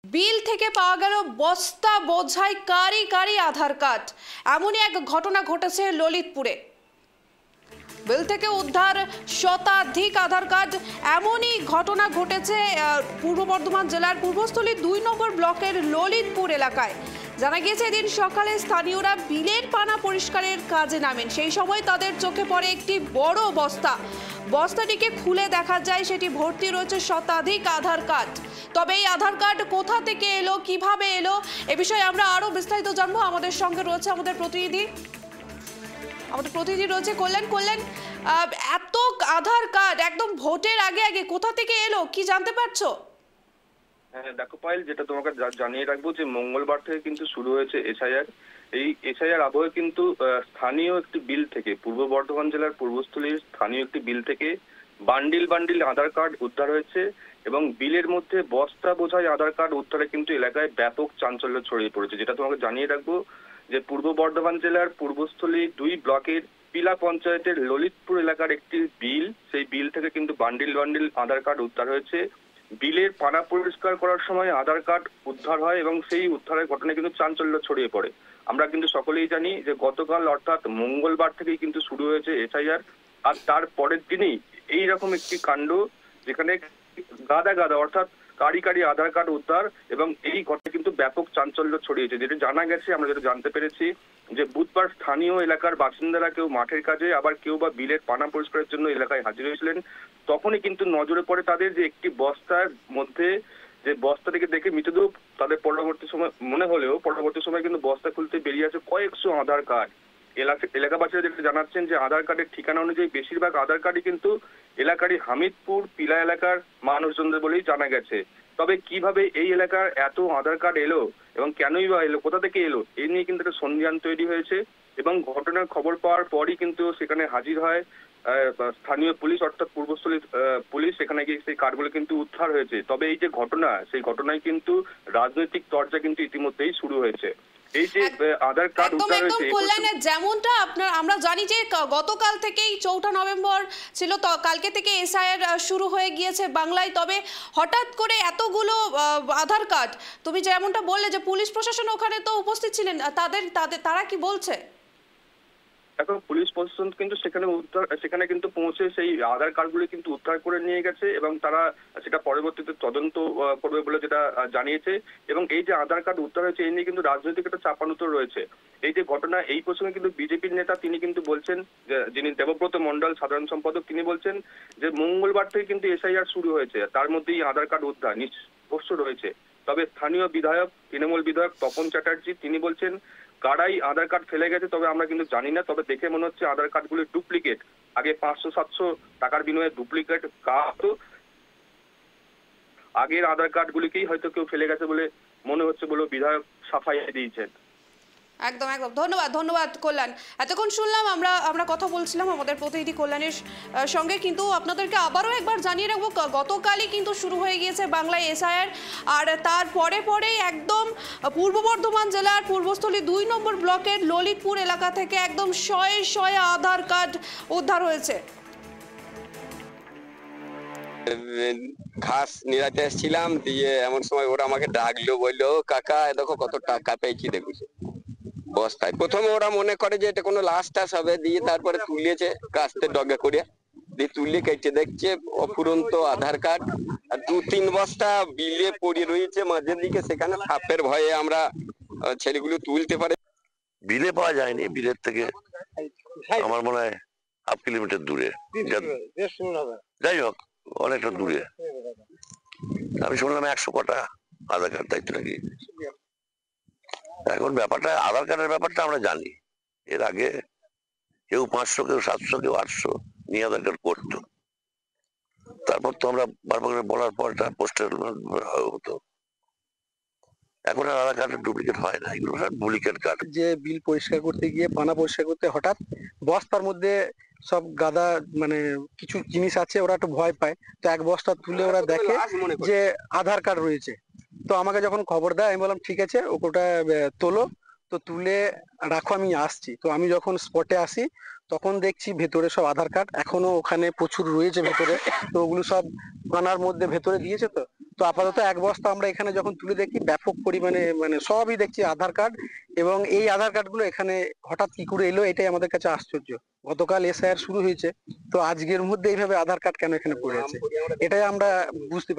বিল থেকে পাওয়া গেল বস্তা বোঝাই কারি কারি আধার কার্ড। এমনই এক ঘটনা ঘটেছে ললিতপুরে। বিল থেকে উদ্ধার শতাধিক আধার কার্ড। এমনই ঘটনা ঘটেছে পূর্ব বর্ধমান জেলার পূর্বস্থলী ২ নম্বর ব্লকের ললিতপুর এলাকায়। জানা গিয়েছে এদিন সকালে স্থানীয়রা বিলের পানা পরিষ্কারের কাজে নামেন। সেই সময় তাদের চোখে পড়ে একটি বড় বস্তা। বস্তাটিকে খুলে দেখা যায় সেটি ভর্তি রয়েছে শতাধিক আধার কার্ড। তবে এই আধার কার্ড কোথা থেকে এলো, কিভাবে এলো, এ বিষয়ে আমরা আরো বিস্তারিত জানবো। আমাদের সঙ্গে রয়েছে আমাদের প্রতিনিধি রয়েছে কল্যাণ। এত আধার কার্ড একদম ভোটের আগে আগে কোথা থেকে এলো, কি জানতে পারছো? হ্যাঁ দেখো পায়েল, যেটা তোমাকে জানিয়ে রাখবো যে মঙ্গলবার থেকে কিন্তু শুরু হয়েছে এসআইআর। এই এসআইআর আবহে কিন্তু স্থানীয় একটি বিল থেকে, পূর্ব বর্ধমান জেলার পূর্বস্থলীর স্থানীয় একটি বিল থেকে বান্ডিল বান্ডিল আধার কার্ড উদ্ধার হয়েছে এবং বিলের মধ্যে বস্তা বোঝাই আধার কার্ড উদ্ধারে কিন্তু এলাকায় ব্যাপক চাঞ্চল্য ছড়িয়ে পড়েছে। যেটা তোমাকে জানিয়ে রাখবো যে পূর্ব বর্ধমান জেলার পূর্বস্থলী ২ ব্লকের পিলা পঞ্চায়েতের ললিতপুর এলাকার একটি বিল, সেই বিল থেকে কিন্তু বান্ডিল বান্ডিল আধার কার্ড উদ্ধার হয়েছে। বিলের পানা পরিষ্কার করার সময় আধার কার্ড উদ্ধার হয় এবং সেই উদ্ধারের ঘটনায় কিন্তু চাঞ্চল্য ছড়িয়ে পড়ে। আমরা কিন্তু সকলেই জানি যে গতকাল অর্থাৎ মঙ্গলবার থেকেই কিন্তু শুরু হয়েছে এসআইআর, আর তার পরের দিনই এইরকম একটি কাণ্ড, যেখানে গাদা গাদা অর্থাৎ কারি কারি আধার কার্ড উদ্ধার এবং এই ঘটনায় কিন্তু ব্যাপক চাঞ্চল্য ছড়িয়েছে। যেটা জানা গেছে, আমরা যেটা জানতে পেরেছি যে বুধবার স্থানীয় এলাকার বাসিন্দারা কেউ মাঠের কাজে, আবার কেউ বা বিলের পানা পরিষ্কারের জন্য এলাকায় হাজির হয়েছিলেন। তখনই কিন্তু নজরে পড়ে তাদের যে একটি বস্তার মধ্যে, যে বস্তাটিকে দেখে মৃতদেহ তাদের পরবর্তী সময় মনে হলেও পরবর্তী সময় কিন্তু বস্তা খুলতে বেরিয়ে আসে কয়েকশো আধার কার্ড। এলাকাবাসীরা যেটা জানাচ্ছেন যে আধার কার্ডের ঠিকানা অনুযায়ী বেশিরভাগ আধার কার্ডই কিন্তু এলাকারই হামিদপুর পিলা এলাকার মানুষজনদের বলেই জানা গেছে। তবে কিভাবে এই এলাকার এত আধার কার্ড এলো এবং কেনই বা এলো, কোথা থেকে এলো, এই নিয়ে কিন্তু একটা সন্ধিহান তৈরি হয়েছে এবং ঘটনার খবর পাওয়ার পরই কিন্তু সেখানে হাজির হয় স্থানীয় পুলিশ অর্থাৎ পূর্বস্থলী পুলিশ। সেখানে গিয়ে সেই কার্ডগুলো কিন্তু উদ্ধার হয়েছে। তবে এই যে ঘটনা, সেই ঘটনায় কিন্তু রাজনৈতিক চর্চা কিন্তু ইতিমধ্যেই শুরু হয়েছে। এই যে আধার কার্ড উদ্ধার হয়েছে, কল্যাণের যেমনটা আমরা জানি যে গতকাল থেকেই ৪ঠা নভেম্বর ছিল, তো কালকে থেকে এসআইআর শুরু হয়ে গিয়েছে বাংলায়। তবে হঠাৎ করে এতগুলো আধার কার্ড, তুমি যেমনটা বললে যে পুলিশ প্রশাসন ওখানে তো উপস্থিত ছিলেন, তারা কি বলছে? এখন পুলিশ প্রশাসন কিন্তু সেখানে কিন্তু পৌঁছে সেই আধার কার্ডগুলি কিন্তু উদ্ধার করে নিয়ে গেছে এবং তারা সেটা পরবর্তীতে তদন্ত করবে বলে যেটা জানিয়েছে। এবং এই যে আধার কার্ড উদ্ধার হয়েছে, এই নিয়ে কিন্তু রাজনৈতিক একটা চাপানুতর রয়েছে। এই যে ঘটনা, এই প্রসঙ্গে কিন্তু বিজেপির নেতা তিনি কিন্তু বলছেন, যিনি দেবব্রত মণ্ডল সাধারণ সম্পাদক, তিনি বলছেন যে মঙ্গলবার থেকে কিন্তু এসআইআর শুরু হয়েছে, তার মধ্যেই আধার কার্ড উদ্ধার অবশ্য রয়েছে। তবে স্থানীয় বিধায়ক, তৃণমূল বিধায়ক তপন চ্যাটার্জি, তিনি বলছেন কারাই আধার কার্ড ফেলে গেছে, তবে আমরা কিন্তু জানি না। তবে দেখে মনে হচ্ছে আধার কার্ডগুলি ডুপ্লিকেট, আগে ৫০০-৭০০ টাকার বিনিময়ে ডুপ্লিকেট কার্ড, আগের আধার কার্ডগুলিকেই হয়তো কেউ ফেলে গেছে বলে মনে হচ্ছে বলে বিধায়ক সাফাই দিয়েছেন। একদম ধন্যবাদ কল্যাণ। এতক্ষণ শুনলাম আমরা কথা বলছিলাম আমাদের প্রতিনিধি কল্যাণের সঙ্গে, কিন্তু আপনাদেরকে আবারও একবার জানিয়ে রাখবো গতকালই কিন্তু শুরু হয়ে গিয়েছে বাংলায় এসআইআর, আর তার পরেই একদম পূর্ব বর্ধমান জেলার পূর্বস্থলী ২ নম্বর ব্লকের ললিতপুর এলাকা থেকে একদম শয়ে শয়ে আধার কার্ড উদ্ধার হয়েছে। ঘাস নিরাতে এসেছিলাম, দিয়ে এমন সময় ওরা আমাকে ডাকলো, বললো কাকা দেখো কত টাকা পেয়েছি দেখেছি বস্তায়। প্রথমে ওরা মনে করে যে এটা কোনো লাশ টাস হবে, দিয়ে তারপরে তুলিয়েছে কাস্তে ডগা করে, দিয়ে তুলে কেটে দেখছে অফুরন্ত আধার কার্ড আর ২-৩ বস্তা বিলে পড়ে রয়েছে মাঝের দিকে। সেখানে সাপের ভয়ে আমরা ছেলেগুলো তুলতে পারে। বিলে পাওয়া যায়নি, বিলের থেকে আমার মনে হয় 1/2 কিলোমিটার দূরে, যাই হোক অনেকটা দূরে। আমি শুনলাম ১০০ কটা আধার কার্ড, তাই তো নাকি? এখন ব্যাপারটা, আধার কার্ডের ব্যাপারটা আমরা জানি, এর আগে কেউ ৫০০, কেউ ৭০০, কেউ ৮০০ নিয়ে আধার কার্ড করতো। তারপর তো আমরা বারবার করে বলার পর এটা পোস্টাল হতো। এখন আর আধার কার্ডের ডুপ্লিকেট হয় না, এগুলো ডুপ্লিকেট কার্ড। যে বিল পরিষ্কার করতে গিয়ে পানা পরিষ্কার করতে হঠাৎ বস্তার মধ্যে সব গাদা মানে কিছু জিনিস আছে, ওরা একটু ভয় পায়, তো এক বস্তা তুলে ওরা দেখে যে আধার কার্ড রয়েছে। তো আমাকে যখন খবর দেয় আমি বললাম ঠিক আছে ওটা তোলো, তো তুলে রাখো আমি আসছি। তো আমি যখন স্পটে আসি তখন দেখছি ভেতরে সব আধার কার্ড এখনো ওখানে প্রচুর রয়েছে ভেতরে, তো ওগুলো সব পানার মধ্যে ভেতরে দিয়েছে। তো তো আপাতত এক বস্তা আমরা এখানে যখন তুলে দেখি ব্যাপক পরিমাণে মানে সবই দেখছি আধার কার্ড, এবং এই আধার কার্ড গুলো এখানে হঠাৎ কি করে এলো এটাই আমাদের কাছে আশ্চর্য। গতকাল এসআইআর শুরু হয়েছে, তো আজকের মধ্যে এইভাবে আধার কার্ড কেন এখানে পড়ে আছে, এটাই আমরা বুঝতে পারি।